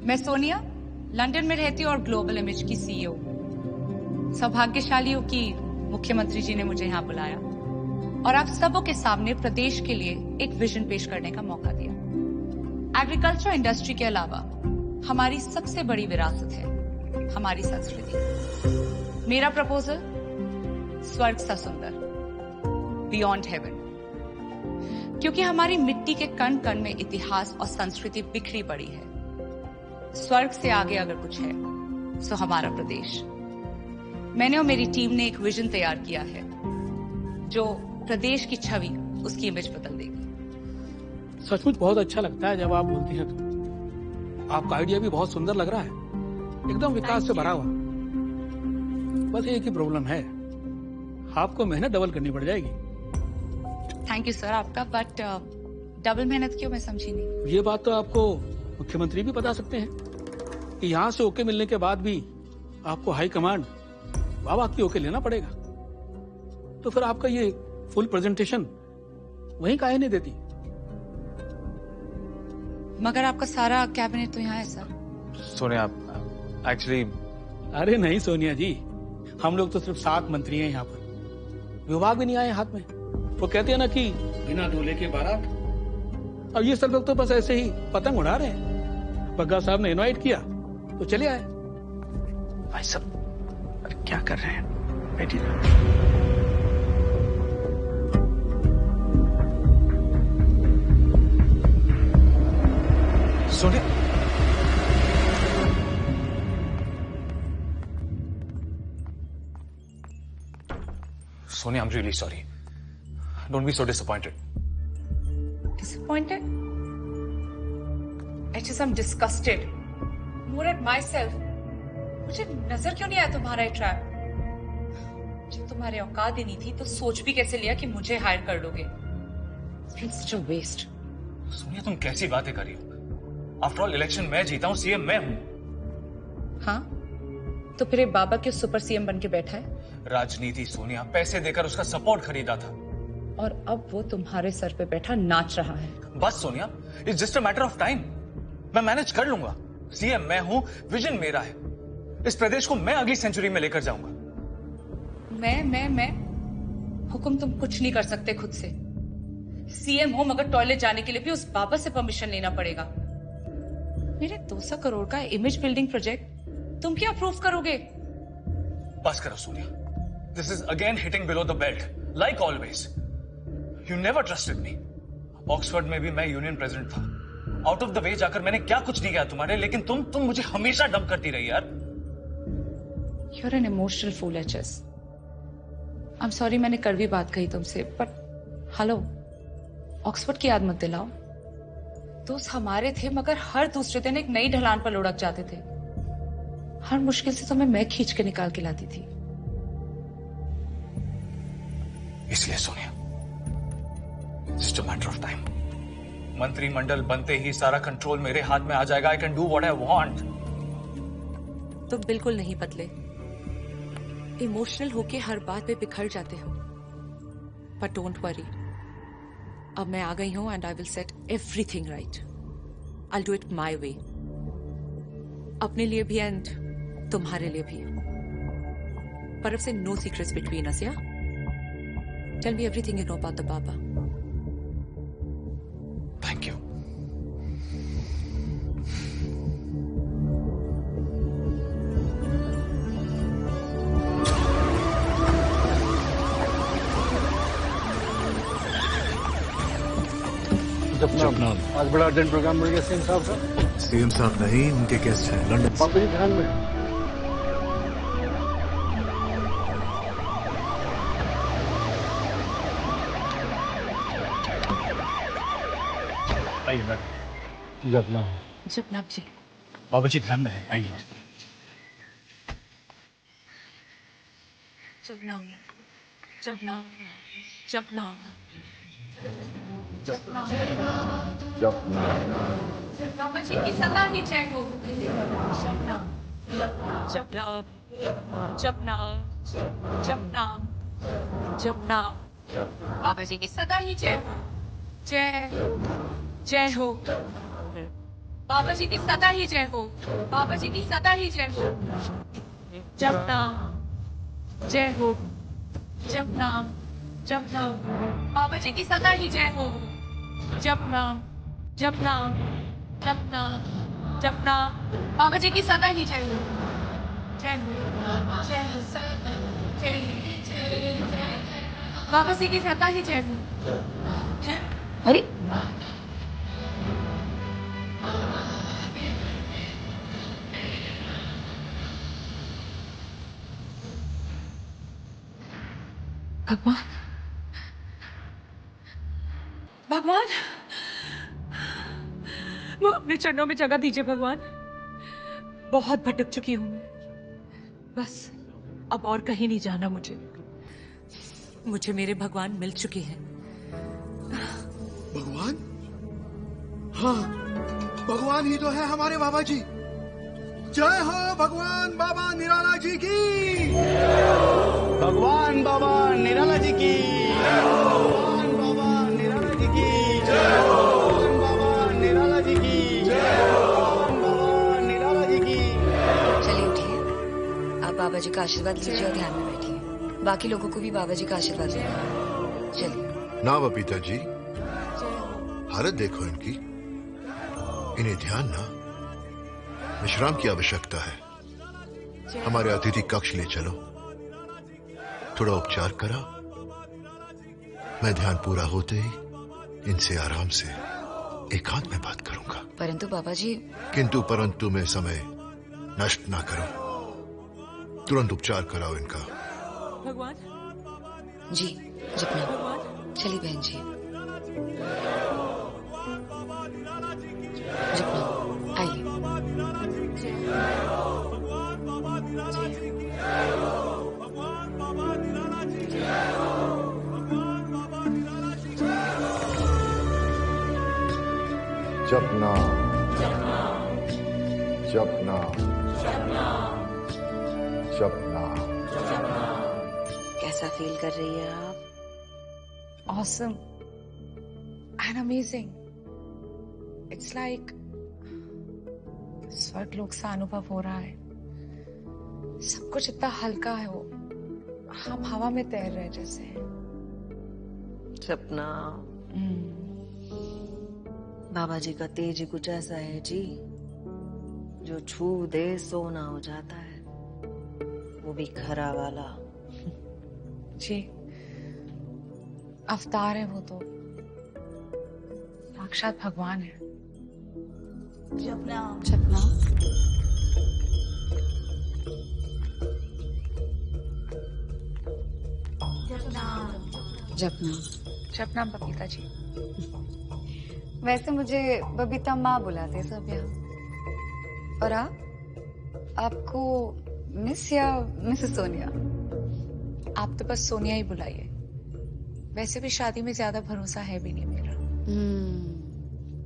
मैं सोनिया लंदन में रहती हूँ और ग्लोबल इमेज की सीईओ। सौभाग्यशाली हूँ कि मुख्यमंत्री जी ने मुझे यहाँ बुलाया और आप सबों के सामने प्रदेश के लिए एक विजन पेश करने का मौका दिया। एग्रीकल्चर इंडस्ट्री के अलावा हमारी सबसे बड़ी विरासत है हमारी संस्कृति। मेरा प्रपोजल स्वर्ग सा सुंदर, बियॉन्ड हेवन, क्योंकि हमारी मिट्टी के कण कण में इतिहास और संस्कृति बिखरी पड़ी है। स्वर्ग से आगे अगर कुछ है तो हमारा प्रदेश। मैंने और मेरी टीम ने एक विजन तैयार किया है जो प्रदेश की छवि, उसकी इमेज बदल देगी। सचमुच बहुत अच्छा लगता है जब आप बोलती हैं तो। आपका आइडिया भी बहुत सुंदर लग रहा है, एकदम विकास से भरा हुआ। बस एक ही प्रॉब्लम है, आपको मेहनत डबल करनी पड़ जाएगी। थैंक यू सर आपका, बट डबल मेहनत क्यों, मैं समझी नहीं। ये बात तो आपको मुख्यमंत्री भी बता सकते हैं कि यहाँ से ओके मिलने के बाद भी आपको हाई कमांड बाबा की ओके लेना पड़ेगा। तो फिर आपका ये फुल प्रेजेंटेशन वहीं काहे नहीं देती? मगर आपका सारा कैबिनेट तो यहाँ है सर। सोनिया, एक्चुअली अरे नहीं सोनिया जी, हम लोग तो सिर्फ 7 मंत्री हैं यहाँ पर, विभाग भी नहीं आए हाथ में। वो कहते हैं ना कि बिना दूल्हे के बारात। अब ये सब लोग तो बस ऐसे ही पतंग उड़ा रहे हैं। बग्गा साहब ने इनवाइट किया तो चले आए। भाई साहब, अरे क्या कर रहे हैं? बैठिए। Sonia, I am really sorry. Don't be so disappointed. Disappointed? It's just I'm disgusted. More at myself. मुझे नजर क्यों नहीं आया तुम्हारा ये ट्रैप? जब तुम्हारे औकात ही नहीं थी तो सोच भी कैसे लिया कि मुझे हायर कर लोगे? It's been such a waste. Sonia, तुम कैसी बातें कर रही हो? आफ्टर ऑल इलेक्शन मैं जीता हूँ, सीएम मैं हूँ। हाँ? तो फिर ये बाबा क्यों सुपर सीएम बन के बैठा है? राजनीति सोनिया, पैसे देकर उसका सपोर्ट खरीदा था और अब वो तुम्हारे सर पे बैठा नाच रहा है। बस Sonia, it's just a matter of time. मैं मैनेज कर लूंगा। सीएम मैं हूं, विजन मेरा है। इस प्रदेश को मैं अगली सेंचुरी में लेकर जाऊंगा। मैं हुक्म तुम कुछ नहीं कर सकते खुद से। सीएम हो मगर टॉयलेट जाने के लिए भी उस बाबा से परमिशन लेना पड़ेगा। मेरे 200 करोड़ का इमेज बिल्डिंग प्रोजेक्ट तुम क्या अप्रूव करोगे? बस करो Sonia, this is again hitting below the belt like always. You never trusted me. Oxford में भी मैं यूनियन प्रेसिडेंट था। आउट ऑफ द वे जाकर मैंने क्या कुछ नहीं किया तुम्हारे, लेकिन तुम मुझे हमेशा डंप करती रही यार। You're an emotional fool, HS. I'm sorry मैंने कड़वी बात कही तुमसे, बट हेलो, ऑक्सफोर्ड की याद मत दिलाओ। दोस्त हमारे थे मगर हर दूसरे दिन एक नई ढलान पर लुढ़क जाते थे। हर मुश्किल से तुम्हें मैं खींच के निकाल के लाती थी। इसलिए Sonia, Just a matter of time. मंत्रिमंडल बनते ही सारा कंट्रोल मेरे हाथ में आ जाएगा। I can do what I want. तुम बिल्कुल नहीं बदले। इमोशनल होके हर बात पे बिखर जाते हो। But don't worry. अब मैं आ गई हूं and I will set everything right. I'll do it my way. अपने लिए भी and तुम्हारे लिए भी। पर अब से no secrets between us, yeah? Tell me everything you know about the Baba. Thank you. जपनाम। आज बड़ा अर्जेंट प्रोग्राम मिल गया सीएम साहब का। सीएम साहब नहीं, उनके गेस्ट हैं लंदन। बाबा जी ध्यान में। आइए मैडम। जपनाम। जपनाम जी। बाबा जी ध्यान में है, आइए। जपनाम, जपनाम, जपनाम, जपनाम। बाबा जी की सलाह ही चेक हो। जपनाम, जपनाम, जपनाम, जपनाम, जपनाम। बाबा जी की सदा ही जय हो। जय जय हो। बाबा जी की सदा ही जय हो। बाबा जी की सदा ही जय हो। जप नाम जय हो। जप नाम जप नाम। बाबा जी की सदा ही जय हो। जप नाम जप नाम जप नाम जप नाम। बाबा जी की सदा ही जय हो। जय हो जय हो जय हो। बाबा जी की सदा ही जय हो। अरे भगवान भगवान, वो अपने चरणों में जगह दीजिए भगवान। बहुत भटक चुकी हूं मैं, बस अब और कहीं नहीं जाना मुझे। मुझे मेरे भगवान मिल चुके हैं। भगवान? हाँ, भगवान ही तो है हमारे बाबा जी। जय हो भगवान बाबा निराला जी की। भगवान बाबा निराला जी की। भगवान बाबा निराला जी की। भगवान बाबा निराला जी की। भगवान बाबा निराला जी की। चलिए उठिए, आप बाबा जी का आशीर्वाद लीजिए और ध्यान में बैठिए। बाकी लोगों को भी बाबा जी का आशीर्वाद लेना है। चलिए। ना बबीता जी, हालत देखो इनकी। इन्हें ध्यान ना, विश्राम की आवश्यकता है। हमारे अतिथि कक्ष ले चलो, थोड़ा उपचार करा। मैं ध्यान पूरा होते ही इनसे आराम से एकांत में बात करूंगा। परंतु बाबा जी। किंतु परंतु में समय नष्ट ना करो, तुरंत उपचार कराओ इनका। भगवान जी जपना। भगवान चलिए बहन जी, जपना आइए। जपना जपना जपना। कैसा फील कर रही है आप? awesome and amazing. It's like स्वर्गलोक सा अनुभव हो रहा है। सब कुछ इतना हल्का है, वो हम हवा में तैर रहे जैसे। सपना बाबा जी का तेज ही कुछ ऐसा है जी, जो छू दे सोना हो जाता है, वो भी खरा वाला। जी अवतार है वो तो, साक्षात भगवान है। जपना जपना। जपना जपना बबीता जी। वैसे मुझे बबीता माँ बुलाते सब यहाँ। और आपको मिस या मिसेस सोनिया? आप तो बस सोनिया ही बुलाइए। वैसे भी शादी में ज्यादा भरोसा है भी नहीं मेरा।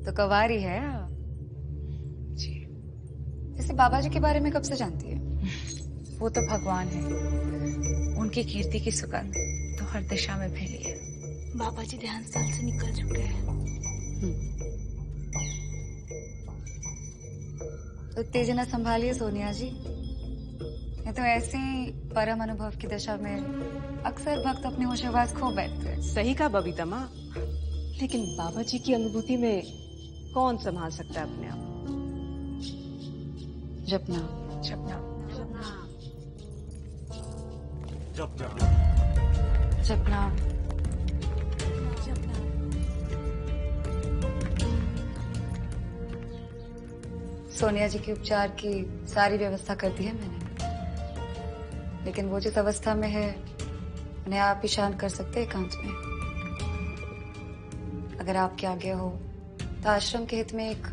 तो कवारी है आप। जी जैसे बाबा जी के बारे में कब से जानती है? वो तो भगवान है, उनकी कीर्ति की सुगंध तो हर दिशा में फैली है। बाबा जी ध्यान स्थल से निकल चुके हैं। उत्तेजना संभालिए सोनिया जी, नहीं तो ऐसी परम अनुभव की दशा में अक्सर भक्त अपनी होशआवाज खो बैठते हैं। सही कहा बबीता माँ, लेकिन बाबा जी की अनुभूति में कौन संभाल सकता है अपने आप? जपना जपना जपना। सोनिया जी के उपचार की सारी व्यवस्था कर दी है मैंने, लेकिन वो जिस अवस्था में है उन्हें आप ही शांत कर सकते हैं एकांत में। अगर आपकी आज्ञा हो तो आश्रम के हित में एक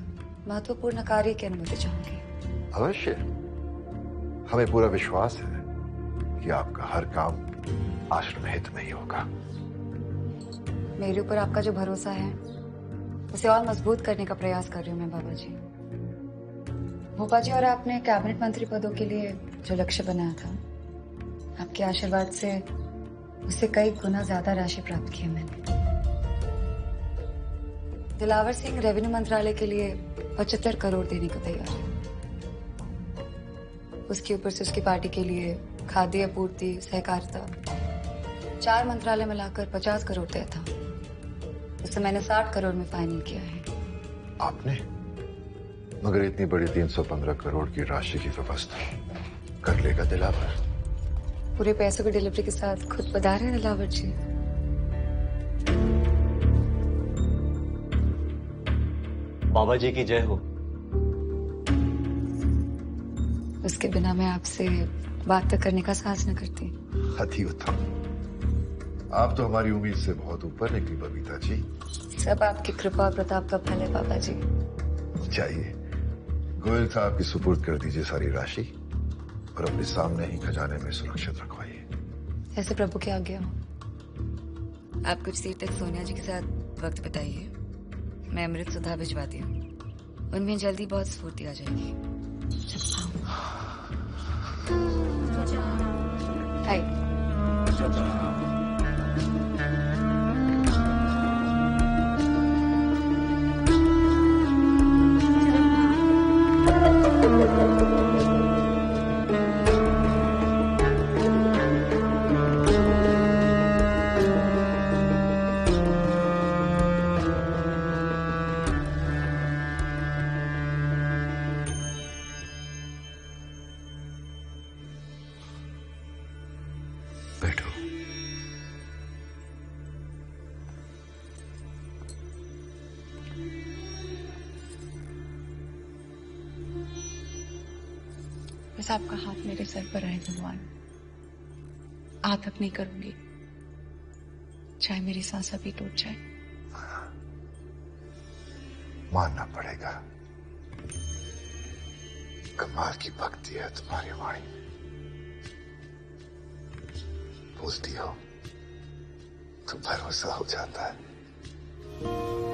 महत्वपूर्ण कार्य की अनुमति चाहूंगी। अवश्य, हमें पूरा विश्वास है कि आपका हर काम आश्रम हित में ही होगा। मेरे ऊपर आपका जो भरोसा है उसे और मजबूत करने का प्रयास कर रही हूँ मैं बाबा जी। भोपा जी और आपने कैबिनेट मंत्री पदों के लिए जो लक्ष्य बनाया था, आपके आशीर्वाद से उससे कई गुना ज्यादा राशि प्राप्त की है मैंने। दिलावर सिंह रेवेन्यू मंत्रालय के लिए 75 करोड़ देने को तैयार है। उसके ऊपर से उसकी पार्टी के लिए खाद्य आपूर्ति, सहकारिता, 4 मंत्रालय मिलाकर 50 करोड़ तय था। उसे मैंने 60 करोड़ में फाइनल किया है। आपने? मगर इतनी बड़ी 315 करोड़ की राशि की व्यवस्था कर लेगा दिलावर? पूरे पैसों की डिलीवरी के साथ खुद पधारे दिलावर जी। बाबा जी की जय हो। उसके बिना मैं आपसे बात तक करने का साहस न करती। अति उत्तम। आप तो हमारी उम्मीद से बहुत ऊपर निकली बबीता जी। सब आपकी कृपा और प्रताप का फल है बाबा जी। चाहिए गोयल साहब की सुपुर्द कर दीजिए सारी राशि और अपने सामने ही खजाने में सुरक्षित रखवाइए। ऐसे प्रभु की आज्ञा हो। आप कुछ देर तक सोनिया जी के साथ वक्त बिताइए। मैं अमृत सुधा भिजवाती हूँ। उनमें जल्दी बहुत स्फूर्ति आ जाएगी। हाय। बैठो। बस आपका हाथ मेरे सर पर रहे भगवान। आहत नहीं करूंगी, चाहे मेरी सांस अभी टूट जाए। मानना पड़ेगा, कमाल की भक्ति है तुम्हारी वाणी में। बोलती हो तो भरोसा हो जाता है।